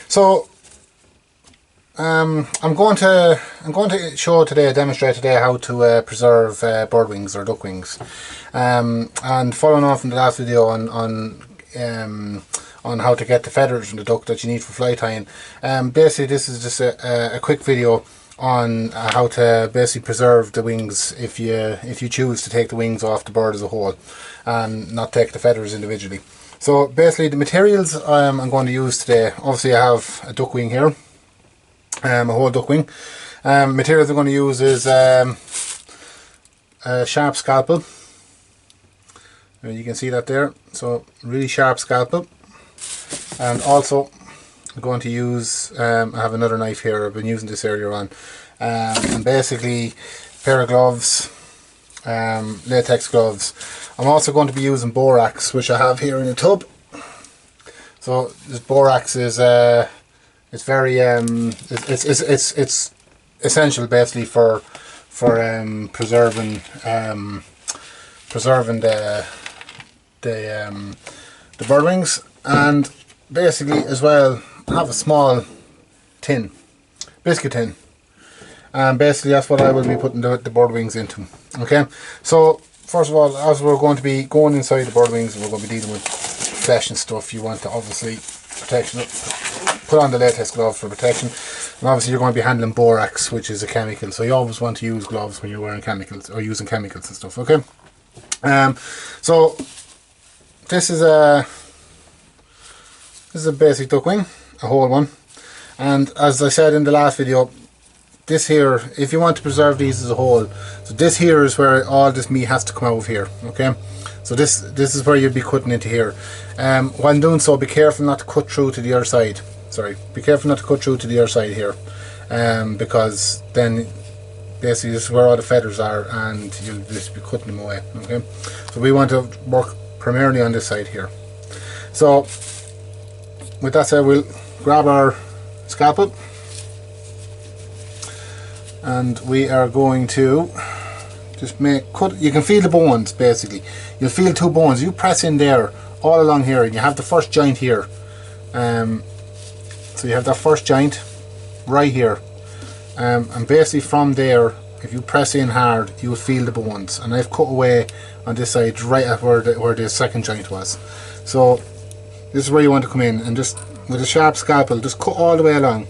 So I'm going to show today, demonstrate today how to preserve bird wings or duck wings, and following on from the last video on how to get the feathers from the duck that you need for fly tying. Basically, this is just a quick video on how to basically preserve the wings if you choose to take the wings off the bird as a whole and not take the feathers individually. So basically, the materials I'm going to use today, obviously I have a duck wing here. A whole duck wing. Materials I'm going to use is a sharp scalpel. You can see that there. So really sharp scalpel. And also I'm going to use, I have another knife here. I've been using this earlier on. And basically a pair of gloves, latex gloves. I'm also going to be using borax, which I have here in a tub. So this borax is it's very it's essential basically for preserving the bird wings. And basically as well I have a small tin, biscuit tin, and basically that's what I will be putting the bird wings into. Okay, so first of all, as we're going to be going inside the bird wings, we're going to be dealing with flesh and stuff. You want to obviously protection, put on the latex gloves for protection, and obviously you're going to be handling borax, which is a chemical, so you always want to use gloves when you're wearing chemicals or using chemicals and stuff. Okay, so this is a basic duck wing, a whole one, and as I said in the last video, this here, if you want to preserve these as a whole, so this here is where all this meat has to come out of here. Okay, so this is where you'd be cutting into here. When doing so, be careful not to cut through to the other side. Sorry, be careful not to cut through to the other side here, because then basically this is where all the feathers are and you'll just be cutting them away. Okay, so we want to work primarily on this side here. So with that said, we'll grab our scalpel and we are going to just cut. You can feel the bones basically. You'll feel two bones. You press in there all along here and you have the first joint here. So you have that first joint right here, and basically from there, if you press in hard, you will feel the bones. And I've cut away on this side right at where the second joint was. So this is where you want to come in and just with a sharp scalpel just cut all the way along,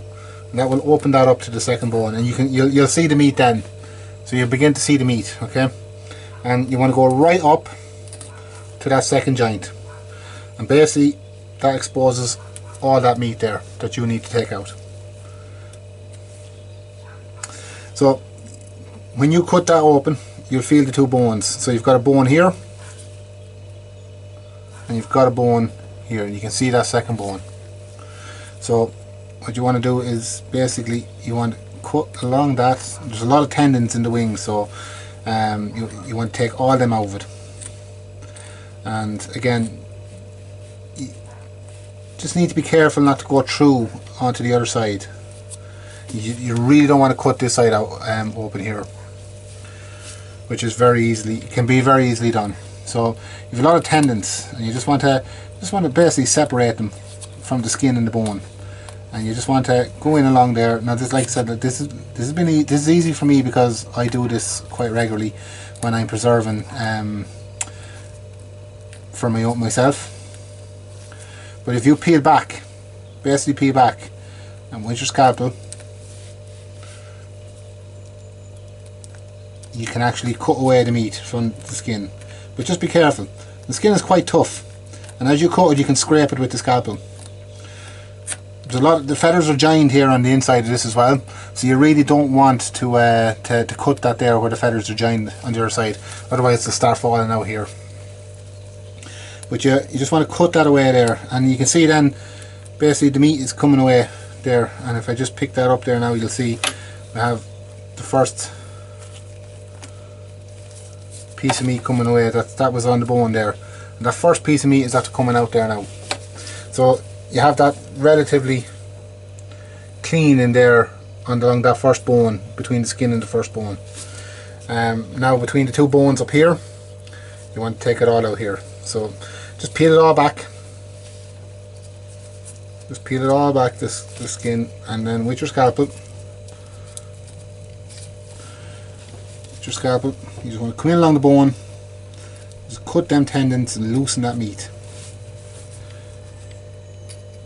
and that will open that up to the second bone, and you'll see the meat then. So you'll begin to see the meat. Okay, and you want to go right up to that second joint, and basically that exposes all that meat there that you need to take out. So when you cut that open, you'll feel the two bones. So you've got a bone here and you've got a bone here, and you can see that second bone. So what you want to do is basically you want to cut along that. There's a lot of tendons in the wings, so you want to take all them out of it. And again, you just need to be careful not to go through onto the other side. You really don't want to cut this side out open here, which is can be very easily done. So you have a lot of tendons, and you just want to basically separate them from the skin and the bone, and you just want to go in along there. Now this, like I said, this is easy for me because I do this quite regularly when I'm preserving for myself. But if you basically peel back, and with your scalpel, you can actually cut away the meat from the skin. But just be careful. The skin is quite tough, and as you cut it, you can scrape it with the scalpel. The feathers are joined here on the inside of this as well, so you really don't want to cut that there where the feathers are joined on the other side, otherwise they'll start falling out here. But you just want to cut that away there, and you can see then basically the meat is coming away there. And if I just pick that up there now, you'll see we have the first piece of meat coming away. That was on the bone there, and that first piece of meat is actually coming out there now. So you have that relatively clean in there along that first bone, between the skin and the first bone. Now between the two bones up here, you want to take it all out here. So just peel it all back, Just peel it all back, the skin, and then with your scalpel, you just want to come in along the bone, just cut them tendons and loosen that meat.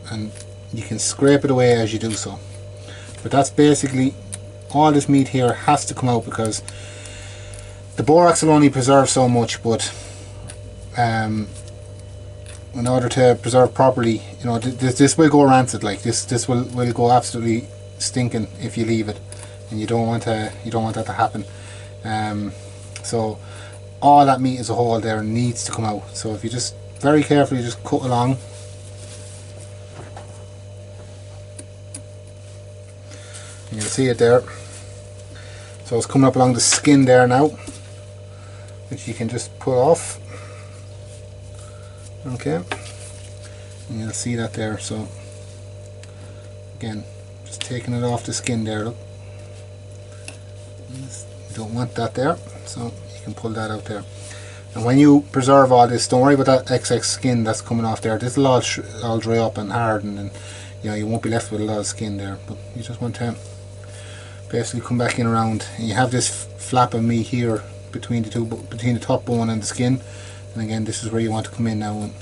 And you can scrape it away as you do so. But that's basically all this meat here has to come out, because the borax will only preserve so much, but in order to preserve properly, you know, this will go rancid. Like this will go absolutely stinking if you leave it, and you don't want that to happen. So all that meat as a whole there needs to come out. So if you just very carefully just cut along, and you'll see it there. So it's coming up along the skin there now, which you can just pull off. Okay, and you'll see that there. So again, just taking it off the skin there, look. You don't want that there, so you can pull that out there. And when you preserve all this, don't worry about that excess skin that's coming off there. This will all dry up and harden, and you know, you won't be left with a lot of skin there. But you just want to basically come back in around, and you have this flap of meat here between the top bone and the skin. And again, this is where you want to come in now and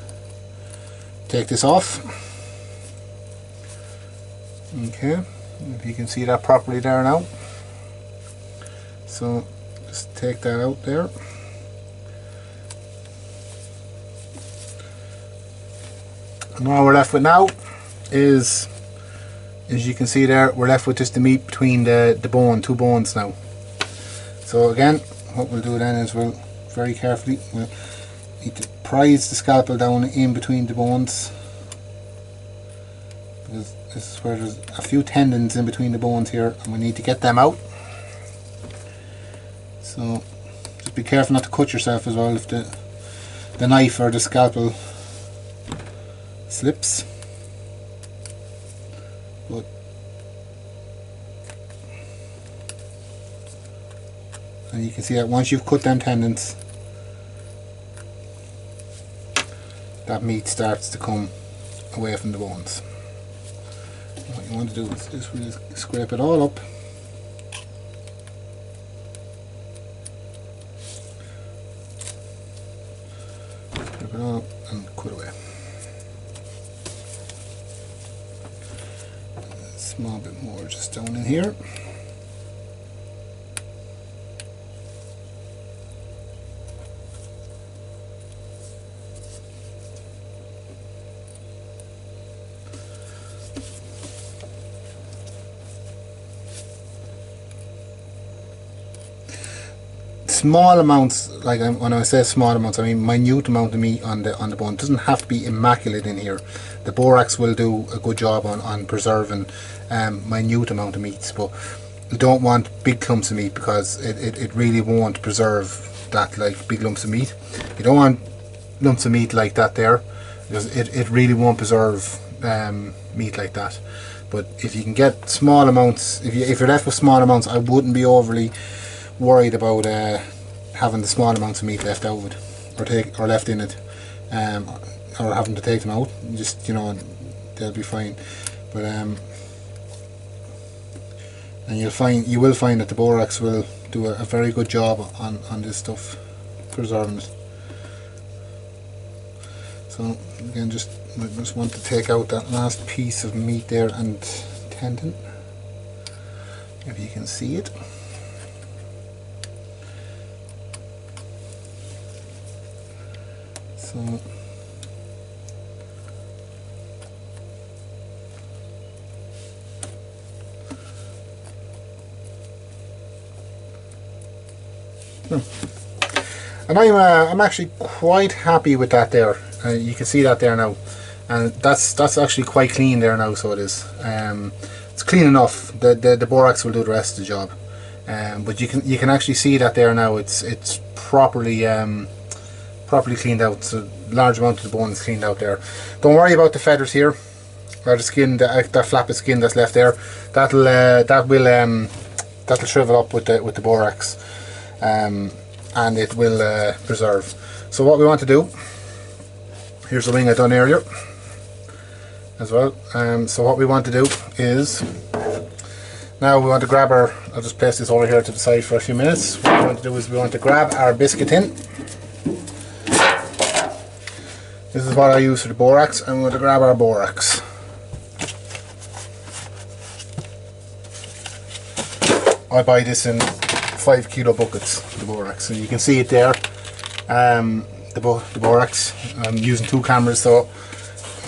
take this off. Okay, if you can see that properly there now. So just take that out there. And all we're left with now is, as you can see there, we're left with just the meat between the two bones now. So again, what we'll do then is we'll very carefully need to prise the scalpel down in between the bones, because this is where there's a few tendons in between the bones here, and we need to get them out. So just be careful not to cut yourself as well if the knife or the scalpel slips. But and you can see that once you've cut them tendons, that meat starts to come away from the bones. What you want to do is just really scrape it all up. Scrape it all up and cut away. A small bit more just down in here. Small amounts, like when I say small amounts, I mean minute amount of meat on the bone. It doesn't have to be immaculate in here. The borax will do a good job on preserving minute amount of meats, but you don't want big clumps of meat, because it really won't preserve that, like big lumps of meat. You don't want lumps of meat like that there, because it really won't preserve meat like that. But if you can get small amounts, if you're left with small amounts, I wouldn't be overly worried about having the small amounts of meat left out of it, or left in it, or having to take them out. Just, you know, they'll be fine. But and you will find that the borax will do a very good job on this stuff, preserving it. So again, just want to take out that last piece of meat there and tendon, if you can see it. So and I'm actually quite happy with that there. You can see that there now, and that's actually quite clean there now. So it is. It's clean enough. The borax will do the rest of the job. But you can actually see that there now. It's properly cleaned out. So large amount of the bone is cleaned out there. Don't worry about the feathers here, or the skin, that flap of skin that's left there. That'll shrivel up with the borax, and it will preserve. So what we want to do, here's the wing I done earlier, as well. So what we want to do is, now we want to grab our, I'll just place this over here to the side for a few minutes. What we want to do is we want to grab our biscuit tin. This is what I use for the borax, and we want to grab our borax. I buy this in 5 kilo buckets, the borax, and you can see it there. The borax. I'm using 2 cameras, so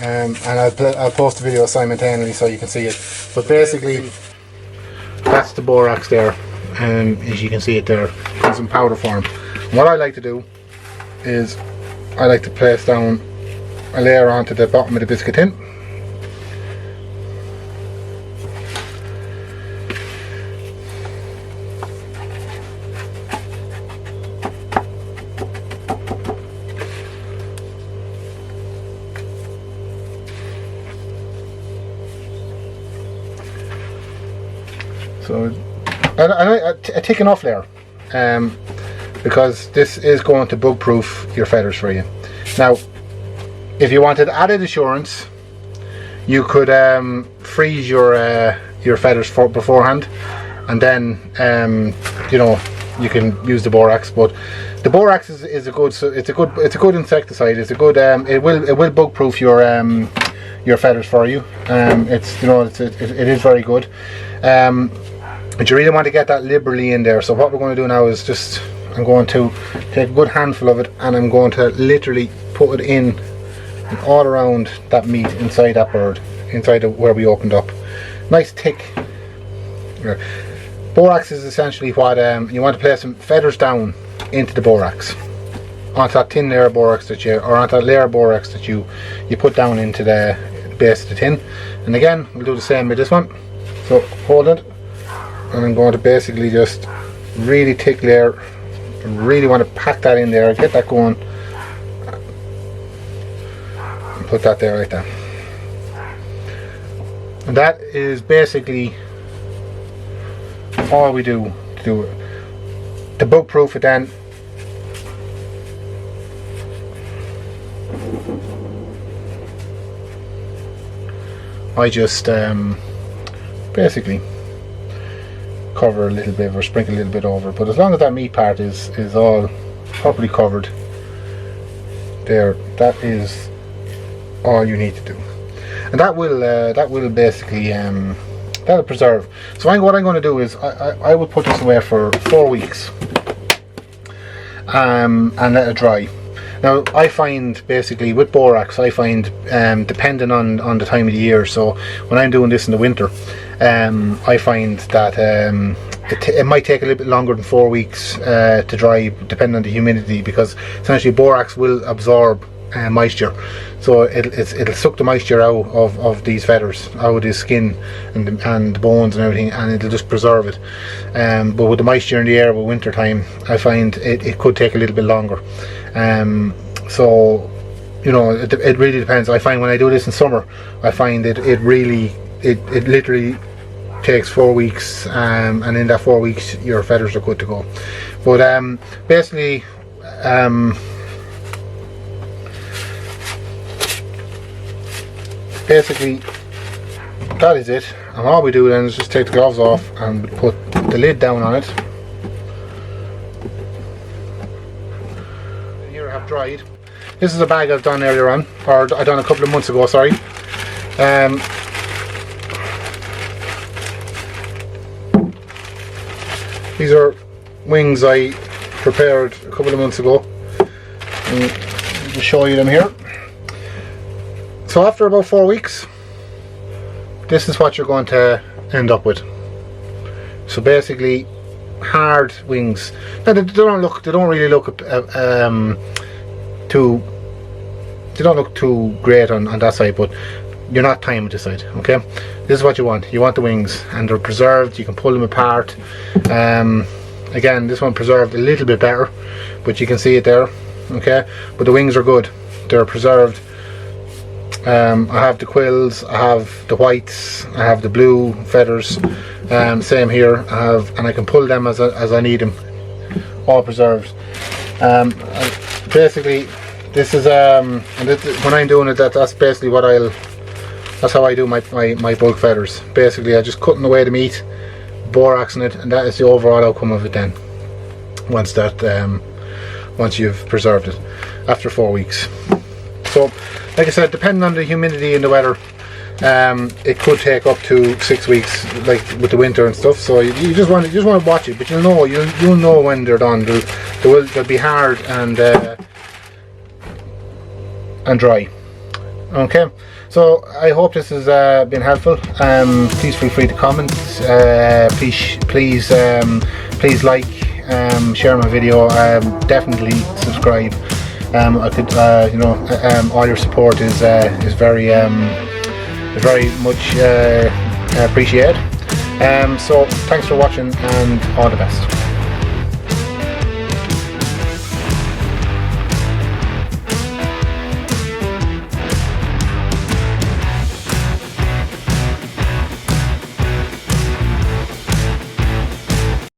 and I'll post the video simultaneously so you can see it. But basically, that's the borax there, as you can see it there. It comes in powder form. And what I like to do is I like to place down a layer onto the bottom of the biscuit tin. So I take an off layer because this is going to bug proof your feathers for you. Now, if you wanted added assurance, you could freeze your feathers beforehand, and then you know, you can use the borax. But the borax is a good, so it's a good insecticide. It's a good it will bug proof your feathers for you. It's, you know, it is very good. But you really want to get that liberally in there. So what we're going to do now is just, I'm going to take a good handful of it, and I'm going to literally put it in and all around that meat inside that bird, inside of where we opened up. Nice thick. Borax is essentially what you want to place some feathers down into the borax, onto that thin layer of borax that you, or onto that layer of borax that you put down into the base of the tin. And again, we'll do the same with this one. So hold it, and I'm going to basically just really thick layer. I really want to pack that in there, get that going, and put that there like that. And that is basically all we do to do it. To bug proof it, then I just basically cover a little bit or sprinkle a little bit over, but as long as that meat part is all properly covered there, that is all you need to do, and that will basically that'll preserve. So what I'm going to do is I will put this away for 4 weeks and let it dry. Now I find basically with borax, I find depending on the time of the year, so when I'm doing this in the winter, I find that it might take a little bit longer than 4 weeks to dry, depending on the humidity, because essentially borax will absorb moisture, so it'll suck the moisture out of these feathers, out of the skin and the bones and everything, and it'll just preserve it. But with the moisture in the air with winter time, I find it could take a little bit longer. So you know, it really depends. I find when I do this in summer, I find it literally takes 4 weeks, and in that 4 weeks your feathers are good to go. But basically that is it, and all we do then is just take the gloves off and put the lid down on it. Here I have dried. This is a bag I've done earlier on, or I done a couple of months ago, sorry. These are wings I prepared a couple of months ago, and I'll show you them here. So after about 4 weeks, this is what you're going to end up with. So basically, hard wings. Now they don't really look too great on that side, but you're not tying with this side. Okay, this is what you want. You want the wings, and they're preserved. You can pull them apart. Again, this one preserved a little bit better, but you can see it there. Okay, but the wings are good. They're preserved. I have the quills, I have the whites, I have the blue feathers, same here. And I can pull them as I need them, all preserved. Basically, this is when I'm doing it, that's basically what That's how I do my bulk feathers. Basically, I just cutting away the meat, boraxing it, and that is the overall outcome of it then. Once you've preserved it after 4 weeks. So, like I said, depending on the humidity and the weather, it could take up to 6 weeks, like with the winter and stuff. So you just want to watch it, but you'll know when they're done. They'll be hard and dry. Okay. So I hope this has been helpful. Please feel free to comment. Please like, share my video. Definitely subscribe. I could, all your support is very much appreciated. So thanks for watching and all the best.